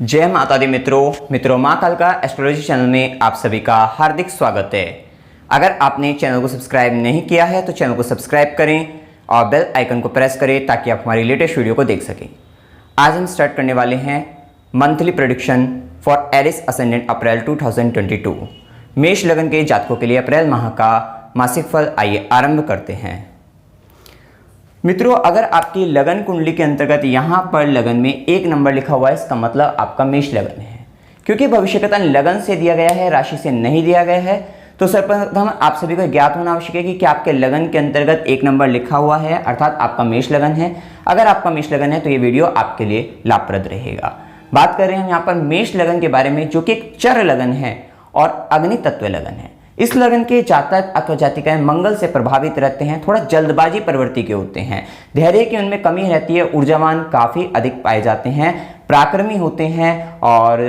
जय माता दी मित्रों माँ कालका एस्ट्रोलॉजी चैनल में आप सभी का हार्दिक स्वागत है। अगर आपने चैनल को सब्सक्राइब नहीं किया है तो चैनल को सब्सक्राइब करें और बेल आइकन को प्रेस करें ताकि आप हमारी लेटेस्ट वीडियो को देख सकें। आज हम स्टार्ट करने वाले हैं monthly prediction for Aries ascendant April 2022। मेष लगन के जातकों के लिए अप्रैल माह का मासिक फल आइए आरंभ करते हैं। मित्रों, अगर आपकी लगन कुंडली के अंतर्गत यहाँ पर लगन में 1 नंबर लिखा हुआ है, इसका मतलब आपका मेष लगन है। क्योंकि भविष्यकथन लगन से दिया गया है, राशि से नहीं दिया गया है, तो सर्वप्रथम आप सभी को ज्ञात होना आवश्यक है कि आपके लगन के अंतर्गत 1 नंबर लिखा हुआ है, अर्थात आपका मेष लगन है। अगर आपका मेष लगन है तो ये वीडियो आपके लिए लाभप्रद रहेगा। बात कर रहे हैं हम यहाँ पर मेष लगन के बारे में, जो कि एक चर लगन है और अग्नि तत्व लगन है। इस लगन के जातक अथवा जातिकाएं मंगल से प्रभावित रहते हैं, थोड़ा जल्दबाजी प्रवृत्ति के होते हैं, धैर्य की उनमें कमी रहती है, ऊर्जावान काफ़ी अधिक पाए जाते हैं, पराक्रमी होते हैं और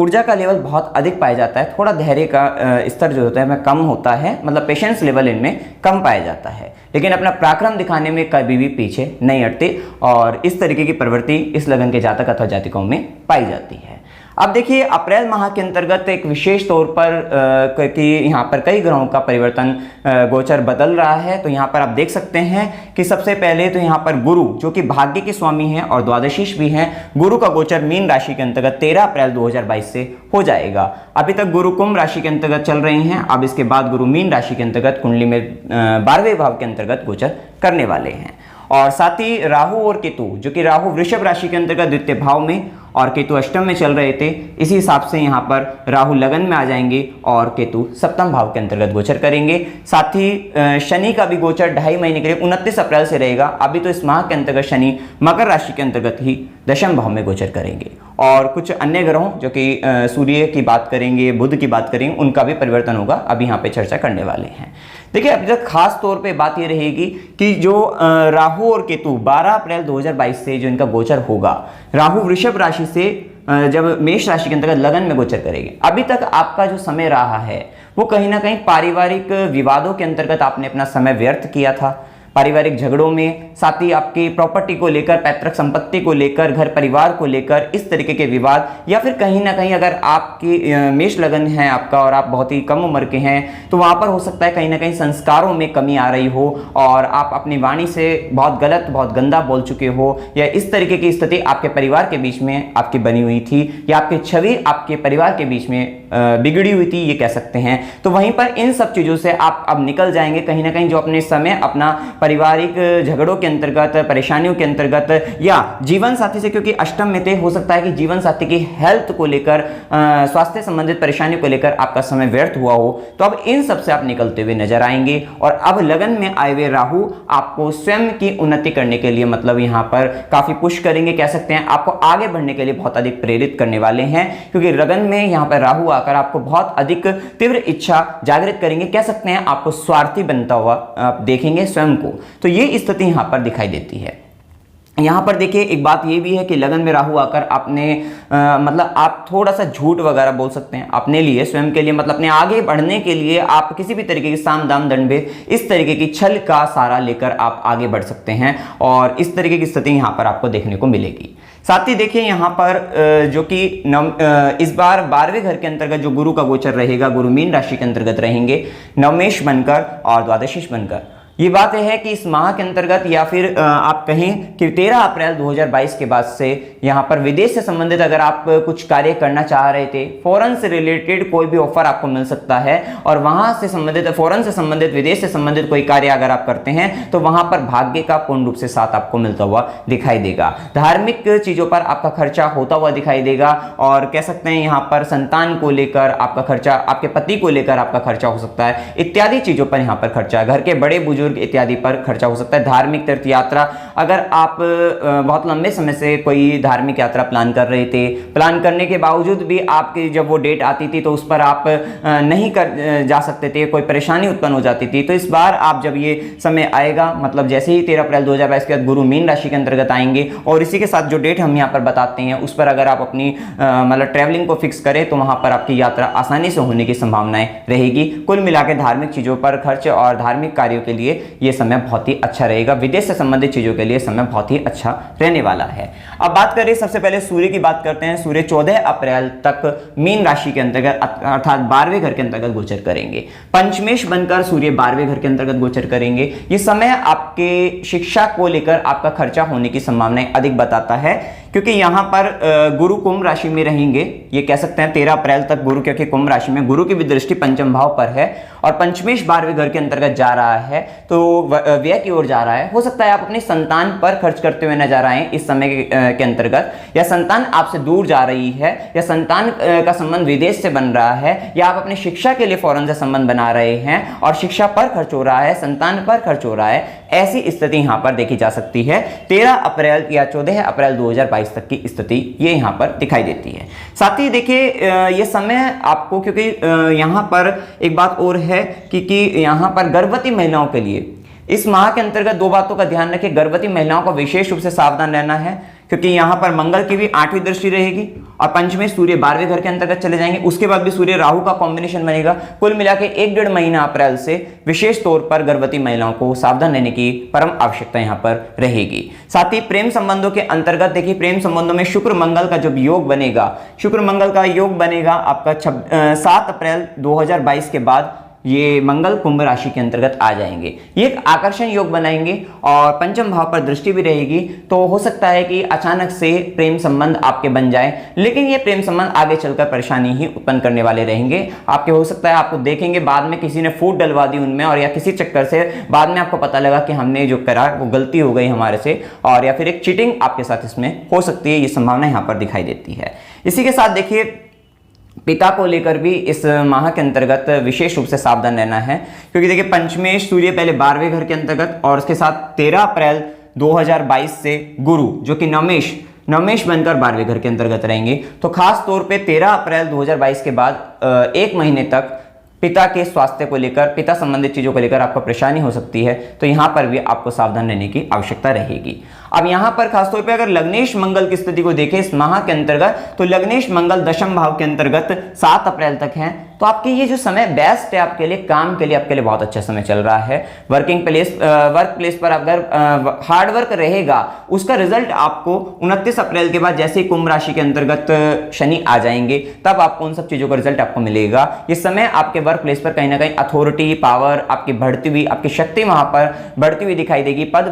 ऊर्जा का लेवल बहुत अधिक पाया जाता है। थोड़ा धैर्य का स्तर जो होता है वह कम होता है, मतलब पेशेंस लेवल इनमें कम पाया जाता है, लेकिन अपना पराक्रम दिखाने में कभी भी पीछे नहीं हटते और इस तरीके की प्रवृत्ति इस लगन के जातक अथवा जातिकाओं में पाई जाती है। अब देखिए, अप्रैल माह के अंतर्गत एक विशेष तौर पर कि यहाँ पर कई ग्रहों का परिवर्तन गोचर बदल रहा है। तो यहाँ पर आप देख सकते हैं कि सबसे पहले तो यहाँ पर गुरु, जो कि भाग्य के स्वामी हैं और द्वादशीश भी हैं, गुरु का गोचर मीन राशि के अंतर्गत 13 अप्रैल 2022 से हो जाएगा। अभी तक गुरु कुंभ राशि के अंतर्गत चल रहे हैं, अब इसके बाद गुरु मीन राशि के अंतर्गत कुंडली में 12वें भाव के अंतर्गत गोचर करने वाले हैं। और साथ ही राहु और केतु, जो कि राहु वृषभ राशि के अंतर्गत द्वितीय भाव में और केतु अष्टम में चल रहे थे, इसी हिसाब से यहाँ पर राहु लगन में आ जाएंगे और केतु सप्तम भाव के अंतर्गत गोचर करेंगे। साथ ही शनि का भी गोचर 2.5 महीने के लिए 29 अप्रैल से रहेगा। अभी तो इस माह के अंतर्गत शनि मकर राशि के अंतर्गत ही दशम भाव में गोचर करेंगे। और कुछ अन्य ग्रहों, जो कि सूर्य की बात करेंगे, बुध की बात करेंगे, उनका भी परिवर्तन होगा, अभी यहाँ पे चर्चा करने वाले हैं। देखिए, अभी तक खास तौर पे बात ये रहेगी कि जो राहु और केतु 12 अप्रैल 2022 से जो इनका गोचर होगा, राहु वृषभ राशि से जब मेष राशि के अंतर्गत लगन में गोचर करेंगे, अभी तक आपका जो समय रहा है वो कहीं ना कहीं पारिवारिक विवादों के अंतर्गत आपने अपना समय व्यर्थ किया था, पारिवारिक झगड़ों में, साथ ही आपकी प्रॉपर्टी को लेकर, पैतृक संपत्ति को लेकर, घर परिवार को लेकर, इस तरीके के विवाद, या फिर कहीं ना कहीं अगर आपकी मेष लगन है आपका और आप बहुत ही कम उम्र के हैं तो वहाँ पर हो सकता है कहीं ना कहीं संस्कारों में कमी आ रही हो और आप अपनी वाणी से बहुत गलत, बहुत गंदा बोल चुके हो, या इस तरीके की स्थिति आपके परिवार के बीच में आपकी बनी हुई थी, या आपकी छवि आपके परिवार के बीच में बिगड़ी हुई थी, ये कह सकते हैं। तो वहीं पर इन सब चीज़ों से आप अब निकल जाएंगे कहीं ना कहीं, जो अपने समय अपना पारिवारिक झगड़ों के अंतर्गत, परेशानियों के अंतर्गत, या जीवन साथी से, क्योंकि अष्टम में थे, हो सकता है कि जीवन साथी की हेल्थ को लेकर, स्वास्थ्य संबंधित परेशानियों को लेकर आपका समय व्यर्थ हुआ हो, तो अब इन सब से आप निकलते हुए नजर आएंगे। और अब लगन में आए हुए राहु आपको स्वयं की उन्नति करने के लिए, मतलब यहाँ पर काफी पुश करेंगे, कह सकते हैं, आपको आगे बढ़ने के लिए बहुत अधिक प्रेरित करने वाले हैं, क्योंकि लगन में यहाँ पर राहु आकर आपको बहुत अधिक तीव्र इच्छा जागृत करेंगे, कह सकते हैं आपको स्वार्थी बनता हुआ आप देखेंगे स्वयं को। तो ये स्थिति यहां पर दिखाई देती है। यहाँ पर देखिए, एक बात ये भी है कि लगन में राहु आकर आपने मतलब आप थोड़ा सा झूठ वगैरह बोल सकते हैं अपने लिए, स्वयं के लिए, मतलब अपने आगे बढ़ने के लिए आप किसी भी तरीके की साम दाम दंड भेद, इस तरीके की छल का सहारा लेकर आप आगे बढ़ सकते हैं और इस तरीके की स्थिति यहाँ पर आपको देखने को मिलेगी। साथ ही देखिए, यहाँ पर जो कि इस बार 12वें घर के अंतर्गत जो गुरु का गोचर रहेगा, गुरु मीन राशि के अंतर्गत रहेंगे, नवमेश बनकर और द्वादशीश बनकर। ये बात है कि इस माह के अंतर्गत, या फिर आप कहें कि 13 अप्रैल 2022 के बाद से यहाँ पर विदेश से संबंधित अगर आप कुछ कार्य करना चाह रहे थे, फॉरेन से रिलेटेड कोई भी ऑफर आपको मिल सकता है और वहां से संबंधित, फॉरेन से संबंधित, विदेश से संबंधित कोई कार्य अगर आप करते हैं तो वहां पर भाग्य का पूर्ण रूप से साथ आपको मिलता हुआ दिखाई देगा। धार्मिक चीजों पर आपका खर्चा होता हुआ दिखाई देगा और कह सकते हैं यहाँ पर संतान को लेकर आपका खर्चा, आपके पति को लेकर आपका खर्चा हो सकता है, इत्यादि चीजों पर यहाँ पर खर्चा, घर के बड़े बुजुर्ग इत्यादि पर खर्चा हो सकता है। धार्मिक तीर्थ यात्रा, अगर आप बहुत लंबे समय से कोई धार्मिक यात्रा प्लान कर रहे थे, प्लान करने के बावजूद भी आपकी जब वो डेट आती थी तो उस पर आप नहीं जा सकते थे, कोई परेशानी उत्पन्न हो जाती थी, तो इस बार आप जब ये समय आएगा, मतलब जैसे ही 13 अप्रैल 2022 के बाद गुरु मीन राशि के अंतर्गत आएंगे और इसी के साथ जो डेट हम यहाँ पर बताते हैं उस पर अगर आप अपनी मतलब ट्रैवलिंग को फिक्स करें तो वहाँ पर आपकी यात्रा आसानी से होने की संभावनाएं रहेगी। कुल मिलाकर धार्मिक चीज़ों पर खर्च और धार्मिक कार्यों के लिए लिए ये समय बहुत ही अच्छा रहेगा। विदेश से संबंधित चीज़ों के लिए समय बहुत ही अच्छा रहने वाला है। अब बात करें सबसे पहले सूर्य की बात करते हैं। सूर्य 14 अप्रैल तक मीन राशि के अंतर्गत अर्थात 12वें घर के अंतर्गत गोचर करेंगे। पंचमेश बनकर सूर्य 12वें घर के अंतर्गत गोचर करेंगे। ये समय आपके शिक्षा को लेकर आपका खर्चा होने की संभावनाएं अधिक बताता है, क्योंकि यहाँ पर गुरु कुंभ राशि में रहेंगे। ये कह सकते हैं 13 अप्रैल तक गुरु, क्योंकि कुंभ राशि में गुरु की भी दृष्टि पंचम भाव पर है और पंचमेश 12वें घर के अंतर्गत जा रहा है, तो व्यय की ओर जा रहा है। हो सकता है आप अपनी संतान पर खर्च करते हुए नजर आए इस समय के अंतर्गत, या संतान आपसे दूर जा रही है, या संतान का संबंध विदेश से बन रहा है, या आप अपनी शिक्षा के लिए फॉरेन से संबंध बना रहे हैं और शिक्षा पर खर्च हो रहा है, संतान पर खर्च हो रहा है। ऐसी स्थिति यहां पर देखी जा सकती है। 13 अप्रैल या 14 अप्रैल 2022 तक की स्थिति ये यहां पर दिखाई देती है। साथ ही देखिए ये समय आपको, क्योंकि यहां पर एक बात और है कि यहां पर गर्भवती महिलाओं के लिए इस माह के अंतर्गत दो बातों का ध्यान रखें। गर्भवती महिलाओं को विशेष रूप से सावधान रहना है, क्योंकि यहां पर मंगल की भी 8वीं दृष्टि रहेगी और पंचमेश सूर्य 12वें घर के अंतर्गत चले जाएंगे। उसके बाद भी सूर्य राहु का कॉम्बिनेशन बनेगा। कुल मिला के 1-1.5 महीना अप्रैल से विशेष तौर पर गर्भवती महिलाओं को सावधान रहने की परम आवश्यकता यहां पर रहेगी। साथ ही प्रेम संबंधों के अंतर्गत देखिए, प्रेम संबंधों में शुक्र मंगल का जब योग बनेगा, शुक्र मंगल का योग बनेगा आपका 7 अप्रैल 2022 के बाद ये मंगल कुंभ राशि के अंतर्गत आ जाएंगे। ये एक आकर्षण योग बनाएंगे और पंचम भाव पर दृष्टि भी रहेगी, तो हो सकता है कि अचानक से प्रेम संबंध आपके बन जाए, लेकिन ये प्रेम संबंध आगे चलकर परेशानी ही उत्पन्न करने वाले रहेंगे आपके। हो सकता है आपको देखेंगे बाद में किसी ने फूट डलवा दी उनमें, और या किसी चक्कर से बाद में आपको पता लगा कि हमने जो करा वो गलती हो गई हमारे से, और या फिर एक चीटिंग आपके साथ इसमें हो सकती है। ये संभावना यहाँ पर दिखाई देती है। इसी के साथ देखिए पिता को लेकर भी इस माह के अंतर्गत विशेष रूप से सावधान रहना है, क्योंकि देखिए पंचमेश सूर्य पहले 12वें घर के अंतर्गत और उसके साथ 13 अप्रैल 2022 से गुरु जो कि नवमेश बनकर 12वें घर के अंतर्गत रहेंगे। तो खास तौर पे 13 अप्रैल 2022 के बाद 1 महीने तक पिता के स्वास्थ्य को लेकर, पिता संबंधित चीजों को लेकर आपको परेशानी हो सकती है, तो यहां पर भी आपको सावधान रहने की आवश्यकता रहेगी। अब यहां पर खासतौर पे अगर लग्नेश मंगल की स्थिति को देखें इस माह के अंतर्गत, तो लग्नेश मंगल दशम भाव के अंतर्गत 7 अप्रैल तक है। तो आपके ये जो समय बेस्ट है आपके लिए, काम के लिए आपके लिए बहुत अच्छा समय चल रहा है। वर्क प्लेस पर अगर हार्ड वर्क रहेगा उसका रिजल्ट आपको 29 अप्रैल के बाद जैसे ही कुंभ राशि के अंतर्गत शनि आ जाएंगे तब आपको उन सब चीजों का रिजल्ट आपको मिलेगा। ये समय आपके वर्क प्लेस पर कहीं ना कहीं अथॉरिटी, पावर आपकी बढ़ती हुई, आपकी शक्ति वहां पर बढ़ती हुई दिखाई देगी, पद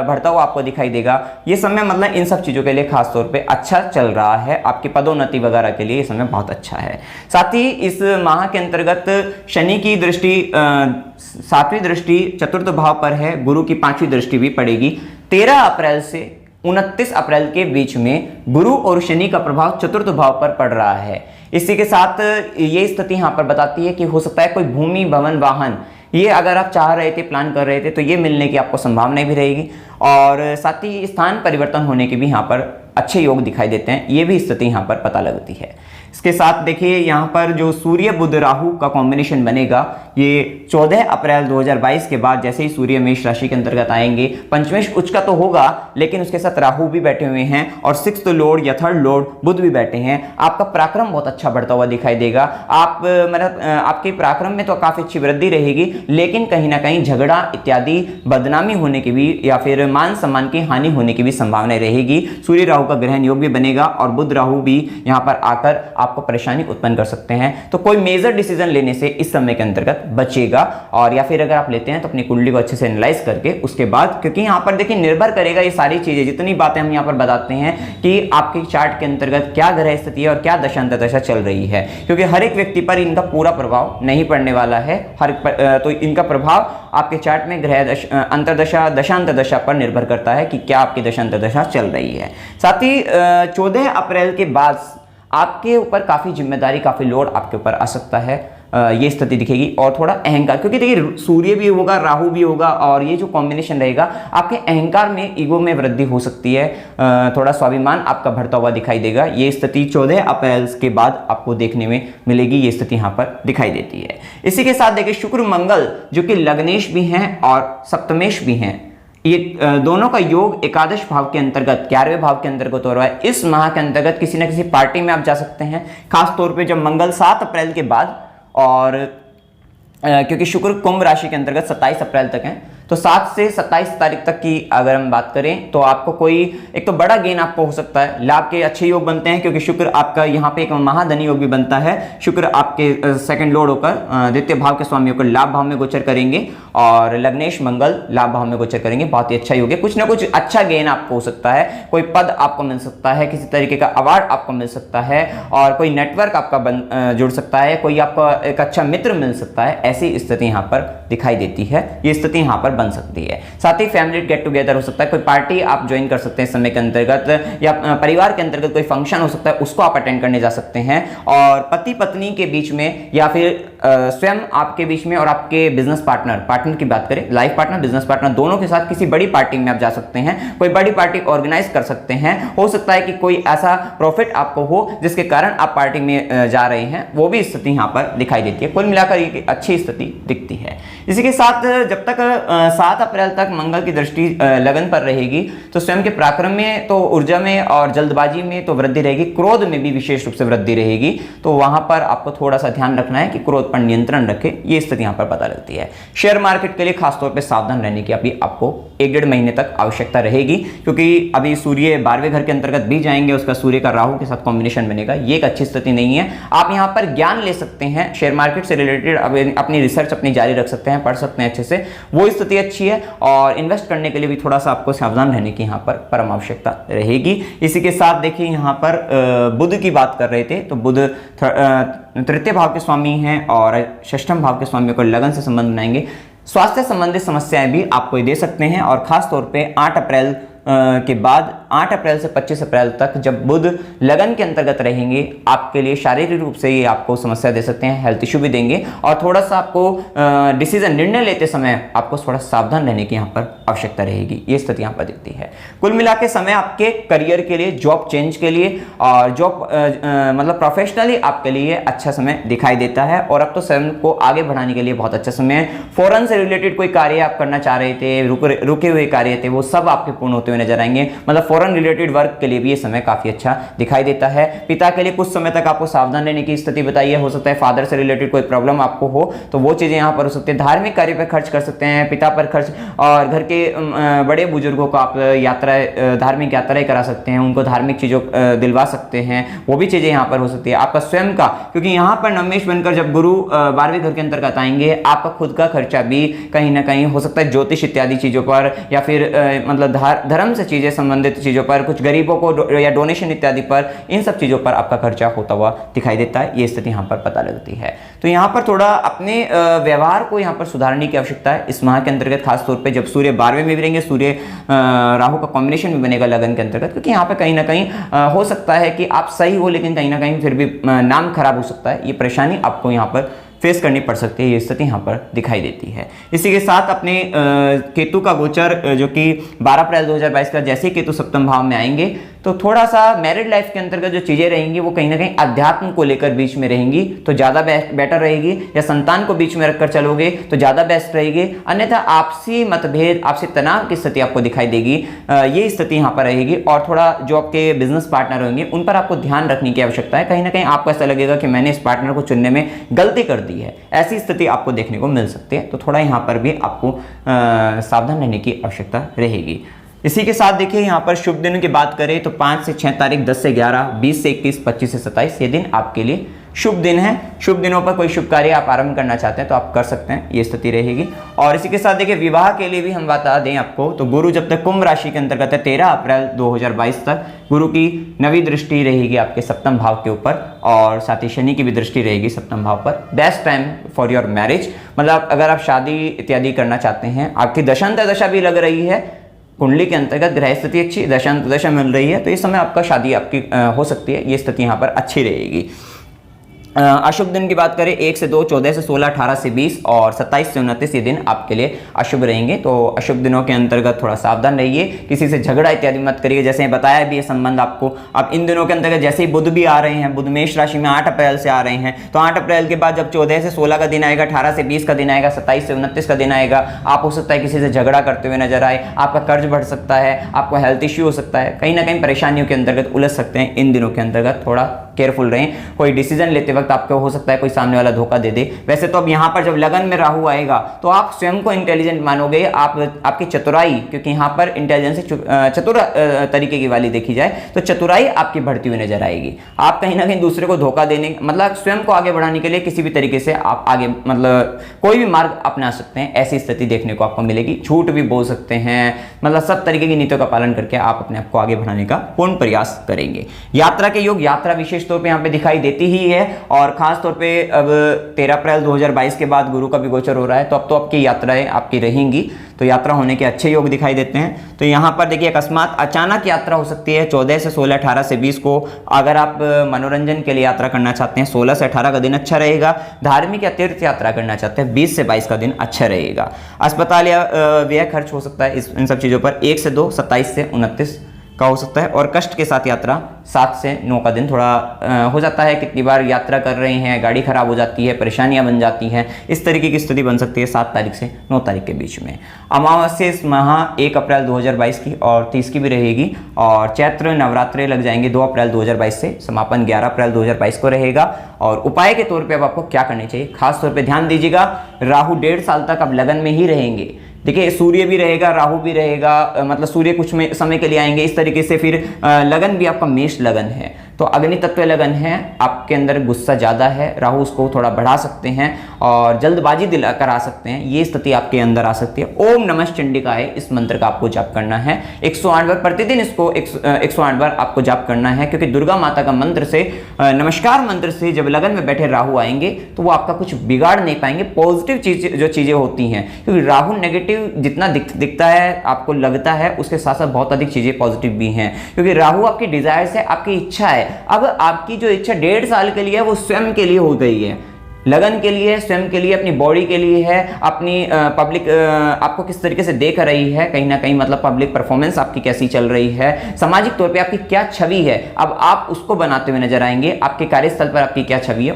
बढ़ता हुआ आपको दिखाई देगा। ये समय मतलब इन सब चीजों के लिए खास तौर पे अच्छा चल रहा है, आपकी पदोन्नति वगैरह के लिए ये समय बहुत अच्छा है। साथ ही इस माह के अंतर्गत शनि की दृष्टि 7वीं दृष्टि चतुर्थ भाव पर है, गुरु की 5वीं दृष्टि भी पड़ेगी। 13 अप्रैल से 29 अप्रैल के बीच में गुरु और शनि का प्रभाव चतुर्थ भाव पर पड़ रहा है। इसी के साथ ये स्थिति यहां पर बताती है कि हो सकता है कोई भूमि, भवन, वाहन, ये अगर आप चाह रहे थे, प्लान कर रहे थे, तो ये मिलने की आपको संभावना भी रहेगी। और साथ ही स्थान परिवर्तन होने के भी यहाँ पर अच्छे योग दिखाई देते हैं, ये भी स्थिति यहाँ पर पता लगती है। इसके साथ देखिए यहाँ पर जो सूर्य बुध राहु का कॉम्बिनेशन बनेगा, ये 14 अप्रैल 2022 के बाद जैसे ही सूर्य मेष राशि के अंतर्गत आएंगे, पंचमेश उच्च का तो होगा लेकिन उसके साथ राहु भी बैठे हुए हैं और 6th लॉर्ड या 3rd लॉर्ड बुध भी बैठे हैं। आपका पराक्रम बहुत अच्छा बढ़ता हुआ दिखाई देगा। आप मतलब आपके पराक्रम में तो काफी अच्छी वृद्धि रहेगी, लेकिन कहीं ना कहीं झगड़ा इत्यादि, बदनामी होने की भी या फिर मान सम्मान की हानि होने की भी संभावना रहेगी। सूर्य राहु का ग्रहण योग भी बनेगा और बुध राहु भी यहाँ पर आकर आपको परेशानी उत्पन्न कर सकते हैं। तो कोई मेजर डिसीजन लेने से इस समय के अंतर्गत बचेगा, और या फिर अगर आप लेते हैं तो अपनी कुंडली को अच्छे से एनालाइज करके उसके बाद, क्योंकि यहाँ पर देखिए निर्भर करेगा ये सारी चीजें, जितनी बातें हम यहाँ पर बताते हैं कि आपके चार्ट के अंतर्गत क्या ग्रह स्थिति है और क्या दशांतदशा चल रही है, क्योंकि हर एक व्यक्ति पर इनका पूरा प्रभाव नहीं पड़ने वाला है। तो इनका प्रभाव आपके चार्ट में ग्रह अंतरदशा, दशांतदशा पर निर्भर करता है कि क्या आपकी दशांतदशा चल रही है। साथ ही 14 अप्रैल के बाद आपके ऊपर काफी जिम्मेदारी, काफी लोड आपके ऊपर आ सकता है, ये स्थिति दिखेगी। और थोड़ा अहंकार, क्योंकि देखिए सूर्य भी होगा, राहु भी होगा, और ये जो कॉम्बिनेशन रहेगा आपके अहंकार में, ईगो में वृद्धि हो सकती है। थोड़ा स्वाभिमान आपका बढ़ता हुआ दिखाई देगा। ये स्थिति 14 अप्रैल के बाद आपको देखने में मिलेगी, ये स्थिति यहाँ पर दिखाई देती है। इसी के साथ देखिए शुक्र मंगल जो कि लग्नेश भी हैं और सप्तमेश भी हैं, ये दोनों का योग एकादश भाव के अंतर्गत, 11वें भाव के अंतर्गत हो रहा है। इस माह के अंतर्गत किसी न किसी पार्टी में आप जा सकते हैं, खास तौर पे जब मंगल 7 अप्रैल के बाद, और क्योंकि शुक्र कुंभ राशि के अंतर्गत 27 अप्रैल तक है, तो 7 से 27 तारीख तक की अगर हम बात करें तो आपको कोई एक तो बड़ा गेन आपको हो सकता है, लाभ के अच्छे योग बनते हैं क्योंकि शुक्र आपका यहाँ पे एक महाधनी योग भी बनता है। शुक्र आपके सेकंड लॉर्ड होकर द्वितीय भाव के स्वामी होकर लाभ भाव में गोचर करेंगे और लग्नेश मंगल लाभ भाव में गोचर करेंगे। बहुत ही अच्छा योग है, कुछ ना कुछ अच्छा गेन आपको हो सकता है, कोई पद आपको मिल सकता है, किसी तरीके का अवार्ड आपको मिल सकता है और कोई नेटवर्क आपका जुड़ सकता है, कोई आपका एक अच्छा मित्र मिल सकता है। ऐसी स्थिति यहाँ पर दिखाई देती है, ये स्थिति यहाँ पर बन सकती है। साथ ही फैमिली गेट टुगेदर हो सकता है, कोई पार्टी आप ज्वाइन कर सकते हैं समय के अंतर्गत, या परिवार के अंतर्गत कोई फंक्शन हो सकता है, उसको आप अटेंड करने जा सकते हैं। और पति पत्नी के बीच में या फिर स्वयं आपके बीच में और आपके बिजनेस पार्टनर की बात करें, लाइफ पार्टनर बिजनेस पार्टनर दोनों के साथ किसी बड़ी पार्टी में आप जा सकते हैं, कोई बड़ी पार्टी ऑर्गेनाइज कर सकते हैं। हो सकता है कि कोई ऐसा प्रॉफिट आपको हो जिसके कारण आप पार्टी में जा रहे हैं, वो भी स्थिति यहाँ पर दिखाई देती है। कुल मिलाकर ये अच्छी स्थिति दिखती है। इसी के साथ जब तक 7 अप्रैल तक मंगल की दृष्टि लगन पर रहेगी तो स्वयं के पराक्रम में तो ऊर्जा में और जल्दबाजी में तो वृद्धि रहेगी, क्रोध में भी विशेष रूप से वृद्धि रहेगी। तो वहां पर आपको थोड़ा सा ध्यान रखना है कि क्रोध पर नियंत्रण रखें, ये स्थिति यहां पर पता लगती है। शेयर मार्केट के लिए खासतौर पर सावधान रहने की अभी आपको 1-1.5 महीने तक आवश्यकता रहेगी, क्योंकि अभी सूर्य 12वें घर के अंतर्गत भी जाएंगे, उसका सूर्य का राहु के साथ कॉम्बिनेशन बनेगा, ये एक अच्छी स्थिति नहीं है। आप यहां पर ज्ञान ले सकते हैं, शेयर मार्केट से रिलेटेड अपनी रिसर्च अपनी जारी रख सकते हैं, पढ़ सकते हैं अच्छे से, वो स्थिति अच्छी है। और इन्वेस्ट करने के लिए भी थोड़ा सा आपको सावधान रहने की यहाँ पर परम आवश्यकता रहेगी। इसी के साथ देखिए यहाँ पर बुध की बात कर रहे थे, तो बुध तृतीय भाव के स्वामी हैं और षष्ठम भाव के स्वामी को लगन से संबंध बनाएंगे। स्वास्थ्य संबंधित समस्याएं भी आपको दे सकते हैं और खास तौर पे 8 अप्रैल के बाद 8 अप्रैल से 25 अप्रैल तक जब बुध लगन के अंतर्गत रहेंगे, आपके लिए शारीरिक रूप से ये आपको समस्या दे सकते हैं, हेल्थ इश्यू भी देंगे और थोड़ा सा आपको डिसीजन निर्णय लेते समय आपको थोड़ा सावधान रहने की यहाँ पर आवश्यकता रहेगी, ये स्थिति यहाँ पर दिखती है। कुल मिला के समय आपके करियर के लिए, जॉब चेंज के लिए और जॉब मतलब प्रोफेशनली आपके लिए अच्छा समय दिखाई देता है। और अब तो स्वयं को आगे बढ़ाने के लिए बहुत अच्छा समय है। फॉरेन से रिलेटेड कोई कार्य आप करना चाह रहे थे, रुके हुए कार्य थे, वो सब आपके पूर्ण होते हुए नजर आएंगे। मतलब फॉरेन रिलेटेड वर्क के लिए भी ये समय काफी अच्छा दिखाई देता है। पिता के लिए कुछ समय तक आपको सावधान रहने की स्थिति बताई है। हो सकता है फादर से रिलेटेड कोई प्रॉब्लम आपको हो, तो वो चीजें यहाँ पर हो सकती है। धार्मिक कार्य पर खर्च कर सकते हैं, पिता पर खर्च, और घर के बड़े बुजुर्गों को आप धार्मिक यात्राएं करा सकते हैं, उनको धार्मिक चीजों दिलवा सकते हैं, वो भी चीजें यहाँ पर हो सकती है। आपका स्वयं का, क्योंकि यहाँ पर नवमेश बनकर जब गुरु 12वें घर के अंतर्गत आएंगे, आपका खुद का खर्चा भी कहीं ना कहीं हो सकता है ज्योतिष इत्यादि चीजों पर, या फिर मतलब धर्म से चीजें संबंधित चीजों पर, कुछ गरीबों को या डोनेशन इत्यादि पर, इन सब चीजों पर आपका खर्चा होता हुआ दिखाई देता है। ये स्थिति यहाँ पर पता लगती है। तो यहाँ पर थोड़ा अपने व्यवहार को यहाँ पर सुधारने की आवश्यकता है इस माह के अंतर्गत, खासतौर पे जब सूर्य 12वें में भी रहेंगे, सूर्य राहु का कॉम्बिनेशन भी बनेगा लगन के अंतर्गत, क्योंकि यहाँ पे कहीं ना कहीं हो सकता है कि आप सही हो लेकिन कहीं ना कहीं फिर भी नाम खराब हो सकता है। ये परेशानी आपको यहाँ पर फेस करनी पड़ सकती है, ये स्थिति यहाँ पर दिखाई देती है। इसी के साथ अपने केतु का गोचर जो कि 12 अप्रैल 2022 का, जैसे ही केतु सप्तम भाव में आएंगे तो थोड़ा सा मैरिड लाइफ के अंतर्गत जो चीजें रहेंगी वो कहीं ना कहीं अध्यात्म को लेकर बीच में रहेंगी, तो ज्यादा बेटर रहेगी। या संतान को बीच में रखकर चलोगे तो ज्यादा बेस्ट रहेगी, अन्यथा आपसी मतभेद, आपसी तनाव की स्थिति आपको दिखाई देगी, ये स्थिति यहाँ पर रहेगी। और थोड़ा जो आपके बिजनेस पार्टनर होंगे उन पर आपको ध्यान रखने की आवश्यकता है। कहीं ना कहीं आपको ऐसा लगेगा कि मैंने इस पार्टनर को चुनने में गलती कर दी है, ऐसी स्थिति आपको देखने को मिल सकती है। तो थोड़ा यहाँ पर भी आपको सावधान रहने की आवश्यकता रहेगी। इसी के साथ देखिए यहाँ पर शुभ दिनों की बात करें तो 5 से 6 तारीख, 10 से 11, 20 से 21, 25 से 27 ये दिन आपके लिए शुभ दिन है। शुभ दिनों पर कोई शुभ कार्य आप आरंभ करना चाहते हैं तो आप कर सकते हैं, ये स्थिति रहेगी। और इसी के साथ देखिए विवाह के लिए भी हम बता दें आपको, तो गुरु जब तक कुंभ राशि के अंतर्गत है 13 अप्रैल 2022 तक गुरु की नवी दृष्टि रहेगी आपके सप्तम भाव के ऊपर, और साथ ही शनि की भी दृष्टि रहेगी सप्तम भाव पर। Best time for your marriage, मतलब अगर आप शादी इत्यादि करना चाहते हैं, आपकी दशांत दशा भी लग रही है, कुंडली के अंतर्गत ग्रह स्थिति अच्छी, दशांत दशा मिल रही है, तो इस समय आपका शादी आपकी हो सकती है, ये स्थिति यहाँ पर अच्छी रहेगी। अशुभ दिन की बात करें 1 से 2, 14 से 16, 18 से 20 और 27 से 29 ये दिन आपके लिए अशुभ रहेंगे। तो अशुभ दिनों के अंतर्गत थोड़ा सावधान रहिए, किसी से झगड़ा इत्यादि मत करिए। जैसे बताया भी ये संबंध आपको, अब इन दिनों के अंतर्गत जैसे ही बुध भी आ रहे हैं, बुध मेष राशि में 8 अप्रैल से आ रहे हैं, तो 8 अप्रैल के बाद जब 14 से 16 का दिन आएगा, 18 से 20 का दिन आएगा, 27 से 29 का दिन आएगा, आप हो सकता है किसी से झगड़ा करते हुए नजर आए, आपका कर्ज बढ़ सकता है, आपको हेल्थ इश्यू हो सकता है, कहीं ना कहीं परेशानियों के अंतर्गत उलझ सकते हैं। इन दिनों के अंतर्गत थोड़ा केयरफुल रहें। कोई डिसीजन लेते वक्त आपको हो सकता है कोई सामने वाला धोखा दे दे। वैसे तो अब यहाँ पर जब लगन में राहु आएगा तो आप स्वयं को इंटेलिजेंट मानोगे, आपकी चतुराई, क्योंकि यहाँ पर इंटेलिजेंस चतुर तरीके की वाली देखी जाए तो चतुराई आपकी बढ़ती हुई नजर आएगी। आप कहीं ना कहीं दूसरे को धोखा देने, मतलब स्वयं को आगे बढ़ाने के लिए किसी भी तरीके से आप आगे, मतलब कोई भी मार्ग अपना सकते हैं, ऐसी स्थिति देखने को आपको मिलेगी। झूठ भी बोल सकते हैं, मतलब सब तरीके की नीतियों का पालन करके आप अपने आप को आगे बढ़ाने का पूर्ण प्रयास करेंगे। यात्रा के योग, यात्रा विशेष तौर पे यहाँ पे दिखाई देती ही है, और खास तौर पे अब 13 अप्रैल 2022 के बाद गुरु का भी गोचर हो रहा है, तो अब तो आपकी यात्राएं आपकी रहेंगी, तो यात्रा होने के अच्छे योग दिखाई देते हैं। तो यहाँ पर देखिए अकस्मात अचानक यात्रा हो सकती है 14 से 16, 18 से 20 को। अगर आप मनोरंजन के लिए यात्रा करना चाहते हैं 16 से 18 का दिन अच्छा रहेगा। धार्मिक या तीर्थ यात्रा करना चाहते हैं 20 से 22 का दिन अच्छा रहेगा। अस्पताल या व्यय खर्च हो सकता है इन सब चीज़ों पर 1 से 2, 27 से 29 का हो सकता है। और कष्ट के साथ यात्रा 7 से 9 का दिन थोड़ा हो जाता है। कितनी बार यात्रा कर रहे हैं, गाड़ी खराब हो जाती है, परेशानियां बन जाती हैं, इस तरीके की स्थिति बन सकती है 7 तारीख से 9 तारीख के बीच में। अमावस्या इस माह 1 अप्रैल 2022 की और 30 की भी रहेगी, और चैत्र नवरात्रे लग जाएंगे 2 अप्रैल 2022 से, समापन 11 अप्रैल 2022 को रहेगा। और उपाय के तौर पर अब आपको क्या करने चाहिए, खास तौर पर ध्यान दीजिएगा, राहु 1.5 साल तक अब लगन में ही रहेंगे। देखिए सूर्य भी रहेगा, राहु भी रहेगा, मतलब सूर्य कुछ समय के लिए आएंगे, इस तरीके से फिर लगन भी आपका मेष लगन है, तो अग्नि तत्व लगन है, आपके अंदर गुस्सा ज़्यादा है, राहु उसको थोड़ा बढ़ा सकते हैं और जल्दबाजी दिलाकर आ सकते हैं, ये स्थिति आपके अंदर आ सकती है। ओम नमः चंडिकाय इस मंत्र का आपको जाप करना है 108 बार प्रतिदिन, इसको 108 बार आपको जाप करना है, क्योंकि दुर्गा माता का मंत्र से, नमस्कार मंत्र से जब लगन में बैठे राहु आएंगे तो वो आपका कुछ बिगाड़ नहीं पाएंगे। पॉजिटिव जो चीज़ें होती हैं, क्योंकि राहु नेगेटिव जितना दिखता है आपको लगता है, उसके साथ साथ बहुत अधिक चीज़ें पॉजिटिव भी हैं, क्योंकि राहु आपकी डिजायर्स है, आपकी इच्छा है। अब आपकी जो इच्छा 1.5 साल के लिए है वो स्वयं के लिए हो गई है, लगन के लिए, स्वयं के लिए, अपनी बॉडी के लिए है, अपनी पब्लिक आपको किस तरीके से देख रही है, कहीं ना कहीं मतलब पब्लिक परफॉर्मेंस आपकी कैसी चल रही है, सामाजिक तौर पे आपकी क्या छवि है, अब आप उसको बनाते हुए नजर आएंगे। आपके कार्यस्थल पर आपकी क्या छवि है,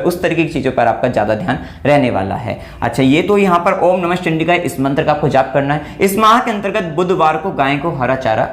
उस तरीके की चीज़ों पर आपका ज़्यादा ध्यान रहने वाला है। अच्छा, ये तो यहाँ पर ओम नमः चंडिकाय इस मंत्र का आपको जाप करना है। इस माह के अंतर्गत बुधवार को गाय को हरा चारा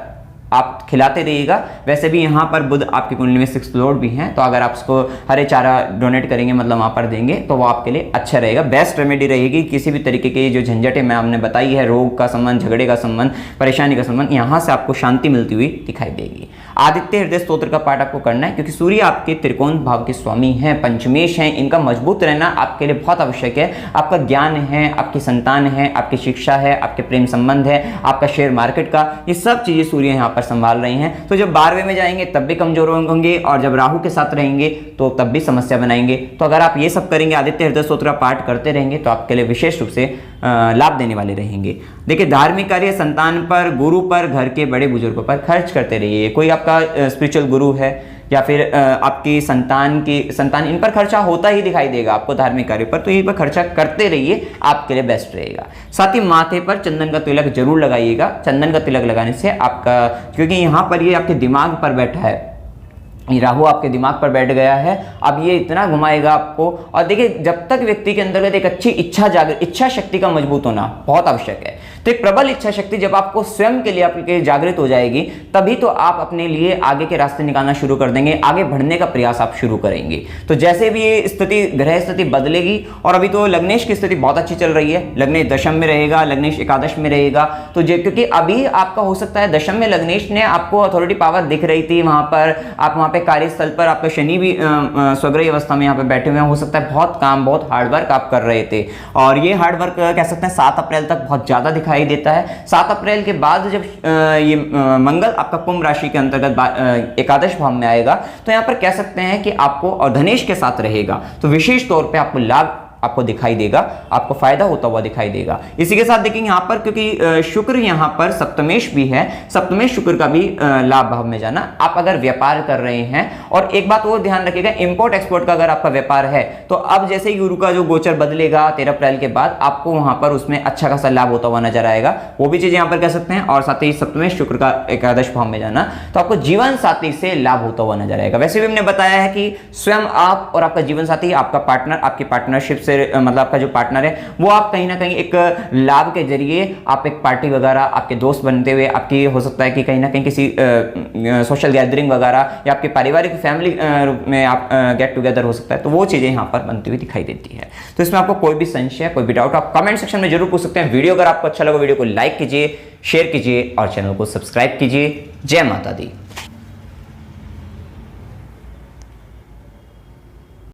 आप खिलाते रहिएगा। वैसे भी यहाँ पर बुध आपकी कुंडली में 6th लॉर्ड भी हैं, तो अगर आप उसको हरे चारा डोनेट करेंगे, मतलब वहाँ पर देंगे, तो वो आपके लिए अच्छा रहेगा, बेस्ट रेमेडी रहेगी। किसी भी तरीके की जो झंझटें मैं आपने बताई है, रोग का संबंध, झगड़े का संबंध, परेशानी का संबंध, यहाँ से आपको शांति मिलती हुई दिखाई देगी। आदित्य हृदय स्तोत्र का पाठ आपको करना है, क्योंकि सूर्य आपके त्रिकोण भाव के स्वामी हैं, पंचमेश हैं, इनका मजबूत रहना आपके लिए बहुत आवश्यक है। आपका ज्ञान है, आपकी संतान है, आपकी शिक्षा है, आपके प्रेम संबंध है, आपका शेयर मार्केट का, ये सब चीज़ें सूर्य यहाँ संभाल रही हैं। तो जब 12वें में जाएंगे तब भी कमजोर होंगे, और जब राहु के साथ रहेंगे तो तब भी समस्या बनाएंगे। तो अगर आप ये सब करेंगे, आदित्य हृदय स्तोत्र का पाठ करते रहेंगे, तो आपके लिए विशेष रूप से लाभ देने वाले रहेंगे। देखिए धार्मिक कार्य, संतान पर, गुरु पर, घर के बड़े बुजुर्गों पर खर्च करते रहिए। कोई आपका स्पिरिचुअल गुरु है या फिर आपकी संतान, इन पर खर्चा होता ही दिखाई देगा आपको धार्मिक कार्य पर, तो इन पर खर्चा करते रहिए, आपके लिए बेस्ट रहेगा। साथ ही माथे पर चंदन का तिलक जरूर लगाइएगा। चंदन का तिलक लगाने से आपका, क्योंकि यहाँ पर ये आपके दिमाग पर बैठा है, ये राहु आपके दिमाग पर बैठ गया है, अब ये इतना घुमाएगा आपको। और देखिए जब तक व्यक्ति के अंदर एक अच्छी इच्छा शक्ति का मजबूत होना बहुत आवश्यक है, तो एक प्रबल इच्छा शक्ति जब आपको स्वयं के लिए आपके जागृत हो जाएगी, तभी तो आप अपने लिए आगे के रास्ते निकालना शुरू कर देंगे, आगे बढ़ने का प्रयास आप शुरू करेंगे। तो जैसे भी ये स्थिति, ग्रह स्थिति बदलेगी, और अभी तो लग्नेश की स्थिति बहुत अच्छी चल रही है, लग्नेश दशम में रहेगा, लग्नेश एकादश में रहेगा, तो क्योंकि अभी आपका हो सकता है दशम में लग्नेश ने आपको अथॉरिटी पावर दिख रही थी, वहां पर आप वहां पे कार्यस्थल पर आपका शनि भी स्वग्रही अवस्था में यहाँ पे बैठे हुए हैं, हो सकता है बहुत काम, बहुत हार्डवर्क आप कर रहे थे, और ये हार्डवर्क कह सकते हैं 7 अप्रैल तक बहुत ज्यादा दिखाई देता है। 7 अप्रैल के बाद जब ये मंगल आपका कुंभ राशि के अंतर्गत एकादश भाव में आएगा, तो यहाँ पर कह सकते हैं कि आपको, और धनेश के साथ रहेगा, तो विशेष तौर पे आपको लाभ आपको दिखाई देगा, आपको फायदा होता हुआ दिखाई देगा। इसी के साथ देखेंगे यहाँ पर, क्योंकि शुक्र यहाँ पर सप्तमेश भी है, सप्तमेश शुक्र का भी लाभ भाव में जाना। आप अगर व्यापार कर रहे हैं, और एक बात और ध्यान रखिएगा, इंपोर्ट एक्सपोर्ट का अगर आपका व्यापार है, तो अब जैसे ही गुरु का जो गोचर बदलेगा 13 अप्रैल के बाद, आपको वहां पर उसमें अच्छा खासा लाभ होता हुआ नजर आएगा, वो भी चीज यहाँ पर कह सकते हैं। और साथ ही सप्तमेश शुक्र का एकादश भाव में जाना, तो आपको जीवन साथी से लाभ होता हुआ नजर आएगा। वैसे भी हमने बताया है कि स्वयं आप और आपका जीवन साथी, आपका पार्टनर, आपकी पार्टनरशिप जिससे मतलब आपका जो पार्टनर है वो आप कहीं ना कहीं एक लाभ के जरिए आप एक पार्टी वगैरह आपके दोस्त बनते हुए आपकी हो सकता है कि कहीं ना कहीं किसी सोशल गैदरिंग वगैरह या आपके पारिवारिक फैमिली में आप गेट टुगेदर हो सकता है, तो वो चीज़ें यहाँ पर बनती हुई दिखाई देती है। तो इसमें आपको कोई भी संशय, कोई भी डाउट आप कमेंट सेक्शन में जरूर पूछ सकते हैं। वीडियो अगर आपको अच्छा लगा वीडियो को लाइक कीजिए, शेयर कीजिए और चैनल को सब्सक्राइब कीजिए। जय माता दी।